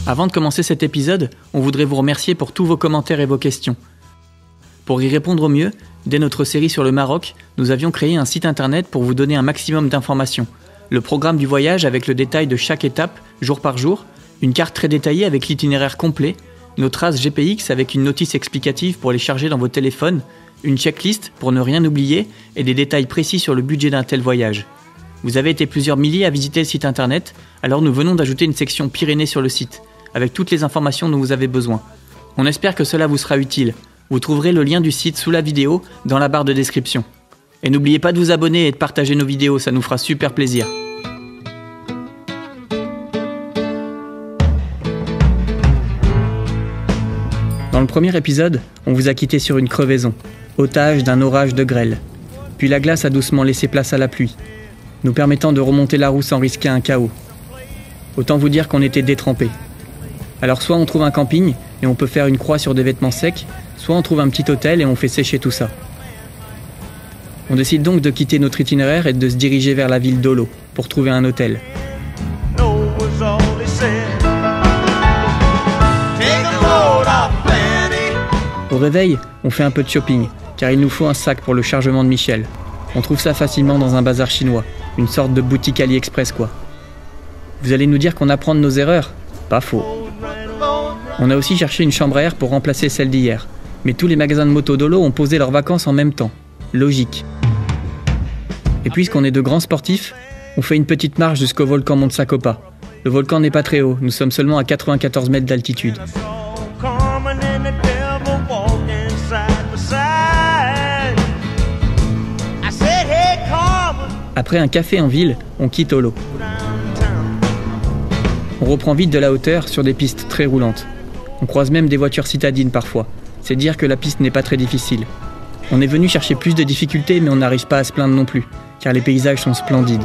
Avant de commencer cet épisode, on voudrait vous remercier pour tous vos commentaires et vos questions. Pour y répondre au mieux, dès notre série sur le Maroc, nous avions créé un site internet pour vous donner un maximum d'informations. Le programme du voyage avec le détail de chaque étape, jour par jour, une carte très détaillée avec l'itinéraire complet, nos traces GPX avec une notice explicative pour les charger dans vos téléphones, une checklist pour ne rien oublier et des détails précis sur le budget d'un tel voyage. Vous avez été plusieurs milliers à visiter le site internet, alors nous venons d'ajouter une section Pyrénées sur le site, avec toutes les informations dont vous avez besoin. On espère que cela vous sera utile. Vous trouverez le lien du site sous la vidéo, dans la barre de description. Et n'oubliez pas de vous abonner et de partager nos vidéos, ça nous fera super plaisir. Dans le premier épisode, on vous a quitté sur une crevaison, otage d'un orage de grêle. Puis la glace a doucement laissé place à la pluie, nous permettant de remonter la roue sans risquer un chaos. Autant vous dire qu'on était détrempés. Alors soit on trouve un camping et on peut faire une croix sur des vêtements secs, soit on trouve un petit hôtel et on fait sécher tout ça. On décide donc de quitter notre itinéraire et de se diriger vers la ville d'Olo pour trouver un hôtel. Au réveil, on fait un peu de shopping, car il nous faut un sac pour le chargement de Michel. On trouve ça facilement dans un bazar chinois, une sorte de boutique AliExpress quoi. Vous allez nous dire qu'on apprend de nos erreurs ? Pas faux. On a aussi cherché une chambre à air pour remplacer celle d'hier. Mais tous les magasins de moto d'Olo ont posé leurs vacances en même temps. Logique. Et puisqu'on est de grands sportifs, on fait une petite marche jusqu'au volcan Mont Sacopa. Le volcan n'est pas très haut, nous sommes seulement à 94 mètres d'altitude. Après un café en ville, on quitte Olo. On reprend vite de la hauteur sur des pistes très roulantes. On croise même des voitures citadines parfois. C'est dire que la piste n'est pas très difficile. On est venu chercher plus de difficultés, mais on n'arrive pas à se plaindre non plus, car les paysages sont splendides.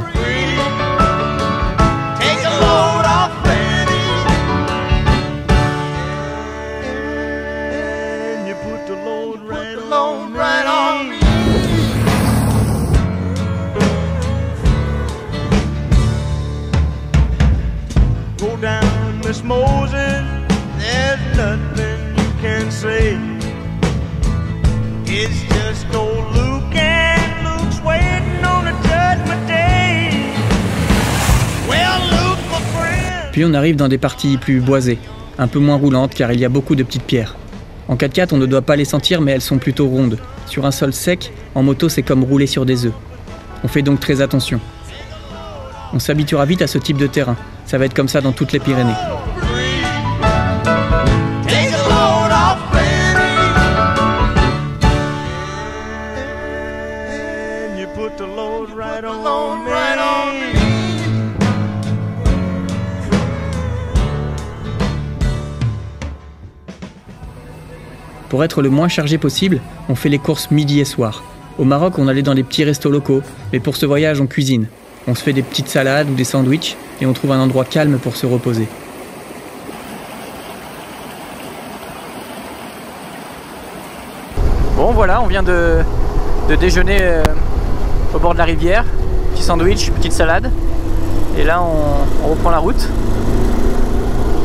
Puis on arrive dans des parties plus boisées, un peu moins roulantes car il y a beaucoup de petites pierres. En 4x4 on ne doit pas les sentir mais elles sont plutôt rondes. Sur un sol sec, en moto c'est comme rouler sur des œufs. On fait donc très attention. On s'habituera vite à ce type de terrain, ça va être comme ça dans toutes les Pyrénées. Pour être le moins chargé possible, on fait les courses midi et soir. Au Maroc, on allait dans des petits restos locaux, mais pour ce voyage, on cuisine. On se fait des petites salades ou des sandwichs et on trouve un endroit calme pour se reposer. Bon voilà, on vient de déjeuner au bord de la rivière. Petit sandwich, petite salade. Et là, on reprend la route.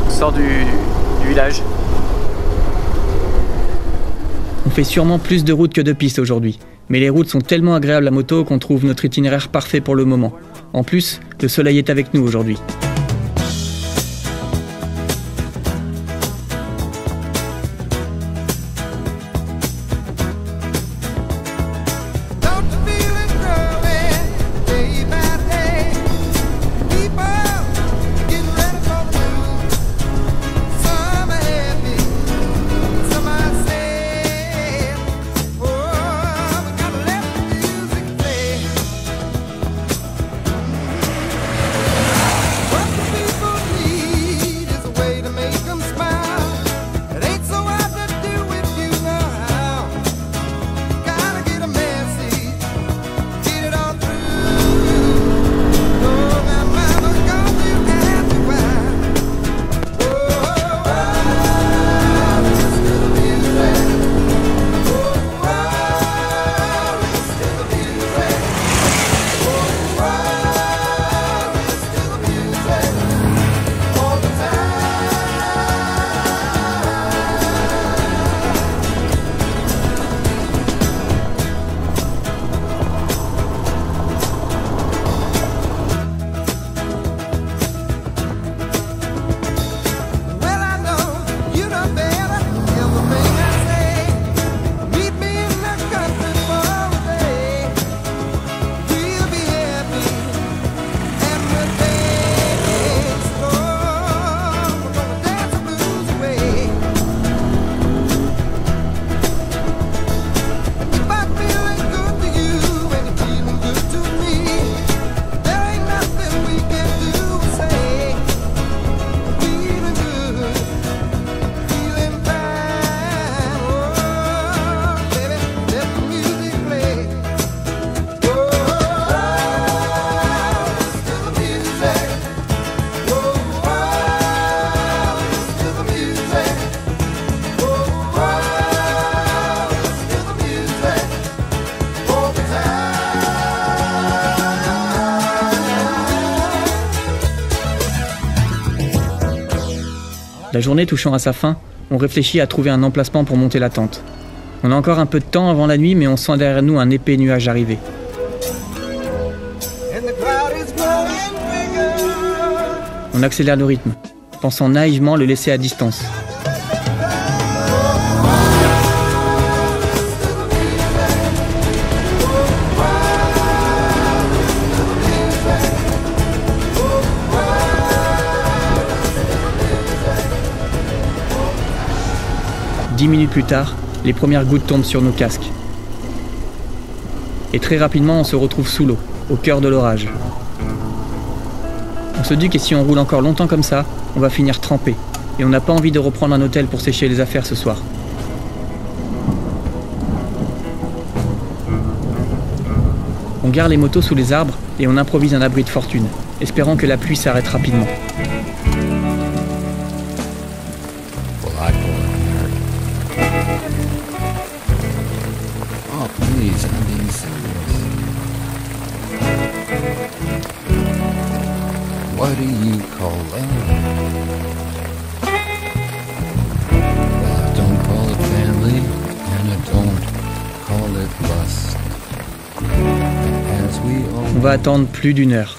On sort du village. On fait sûrement plus de routes que de pistes aujourd'hui, mais les routes sont tellement agréables à moto qu'on trouve notre itinéraire parfait pour le moment. En plus, le soleil est avec nous aujourd'hui. La journée touchant à sa fin, on réfléchit à trouver un emplacement pour monter la tente. On a encore un peu de temps avant la nuit, mais on sent derrière nous un épais nuage arriver. On accélère le rythme, pensant naïvement le laisser à distance. Dix minutes plus tard, les premières gouttes tombent sur nos casques. Et très rapidement, on se retrouve sous l'eau, au cœur de l'orage. On se dit que si on roule encore longtemps comme ça, on va finir trempé. Et on n'a pas envie de reprendre un hôtel pour sécher les affaires ce soir. On gare les motos sous les arbres et on improvise un abri de fortune, espérant que la pluie s'arrête rapidement. What do you call love? Well, I don't call it family, and I don't call it lust. As we all... On va attendre plus d'1 heure,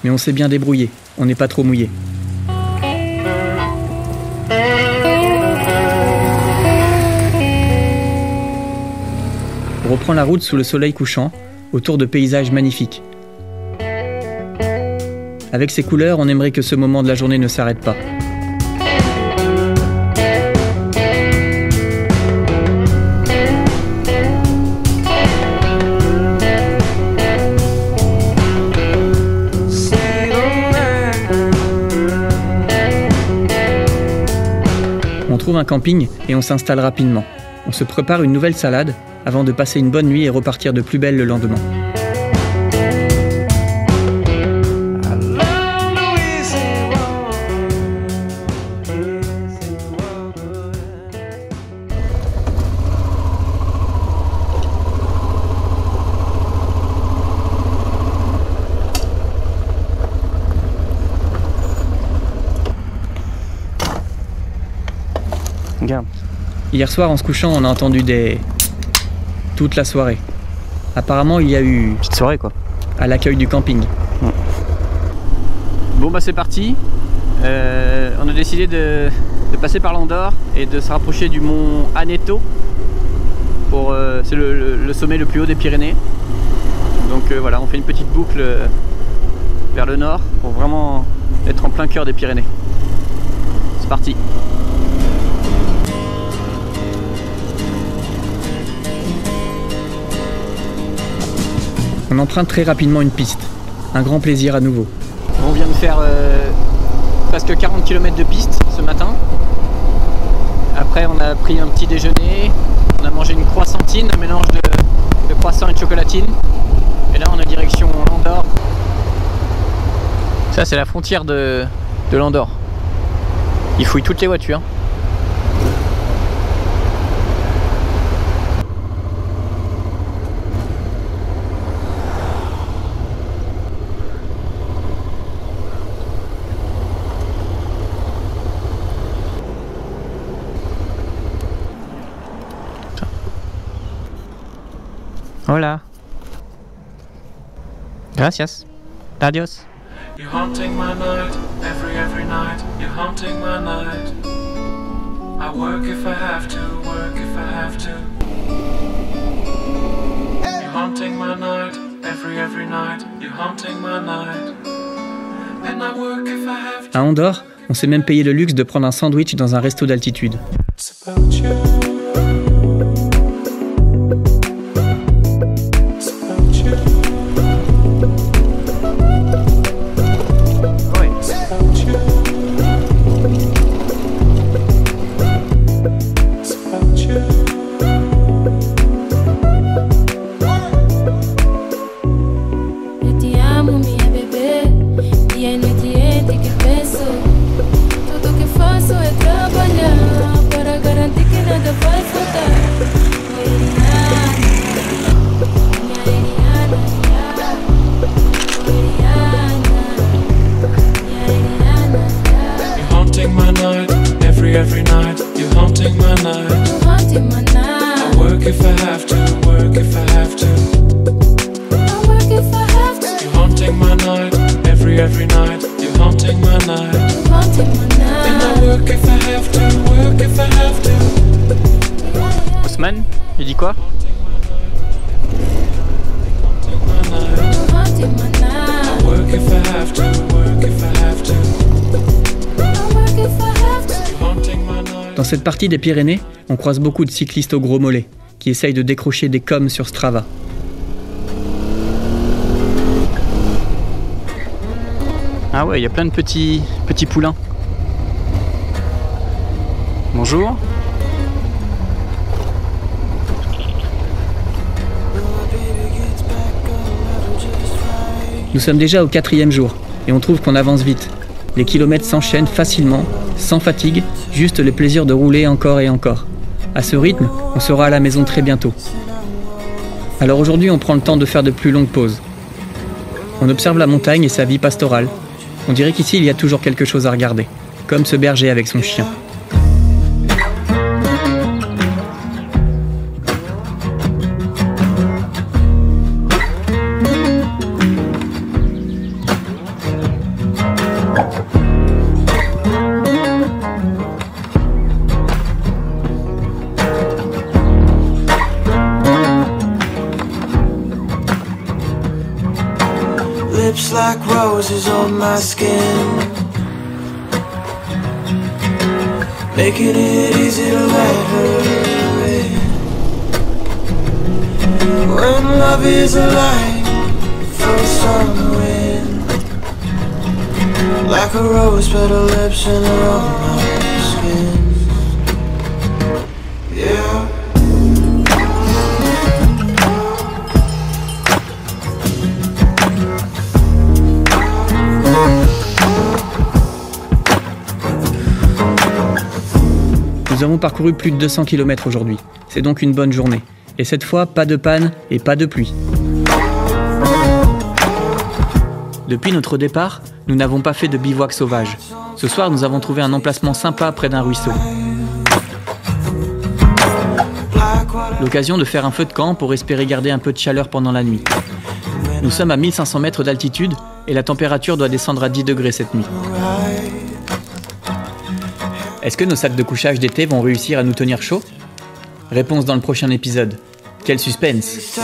mais on s'est bien débrouillé, on n'est pas trop mouillé. On reprend la route sous le soleil couchant, autour de paysages magnifiques. Avec ces couleurs, on aimerait que ce moment de la journée ne s'arrête pas. On trouve un camping et on s'installe rapidement. On se prépare une nouvelle salade avant de passer une bonne nuit et repartir de plus belle le lendemain. Regarde. Hier soir, en se couchant, on a entendu des... toute la soirée. Apparemment, il y a eu... Petite soirée, quoi. À l'accueil du camping. Ouais. Bon, bah c'est parti. On a décidé de passer par l'Andorre et de se rapprocher du mont Aneto. C'est le sommet le plus haut des Pyrénées. Donc voilà, on fait une petite boucle vers le nord pour vraiment être en plein cœur des Pyrénées. C'est parti. On emprunte très rapidement une piste. Un grand plaisir à nouveau. On vient de faire presque 40 km de piste ce matin. Après on a pris un petit déjeuner. On a mangé une croissantine, un mélange de croissant et de chocolatine. Et là on est direction l'Andorre. Ça c'est la frontière de l'Andorre. Ils fouillent toutes les voitures. Hola. Gracias. Adiós. You're haunting my night, every night. You're haunting my night. I work if I have to, work if I have to. You're haunting my night, every night. You're haunting my night. And I work if I have to. À Andorre, on s'est même payé le luxe de prendre un sandwich dans un resto d'altitude. It's about you. Tudo que faço é trabalhar para garantir que nada every night, you're haunting my night. Haunting my night. I work if I have to, work if I have to. I work if I have to. You're haunting my night, every night, you're haunting my night. Haunting my night. And I work if I have to, work if I have to. Osman, il dit quoi? Haunting my night. I work if I have to, work if I have to. I work if I have to. You're haunting my night. Dans cette partie des Pyrénées, on croise beaucoup de cyclistes au gros mollet qui essayent de décrocher des coms sur Strava. Ah ouais, il y a plein de petits poulains. Bonjour. Nous sommes déjà au 4e jour et on trouve qu'on avance vite. Les kilomètres s'enchaînent facilement, sans fatigue, juste le plaisir de rouler encore et encore. À ce rythme, on sera à la maison très bientôt. Alors aujourd'hui, on prend le temps de faire de plus longues pauses. On observe la montagne et sa vie pastorale. On dirait qu'ici, il y a toujours quelque chose à regarder, comme ce berger avec son chien. Lips like roses on my skin, making it easy to let her in. When love is a light from summer wind, like a rose petal lips and her on my skin. Yeah. Nous avons parcouru plus de 200 km aujourd'hui. C'est donc une bonne journée. Et cette fois, pas de panne et pas de pluie. Depuis notre départ, nous n'avons pas fait de bivouac sauvage. Ce soir, nous avons trouvé un emplacement sympa près d'un ruisseau. L'occasion de faire un feu de camp pour espérer garder un peu de chaleur pendant la nuit. Nous sommes à 1500 mètres d'altitude et la température doit descendre à 10 degrés cette nuit. Est-ce que nos sacs de couchage d'été vont réussir à nous tenir chaud? Réponse dans le prochain épisode. Quel suspense!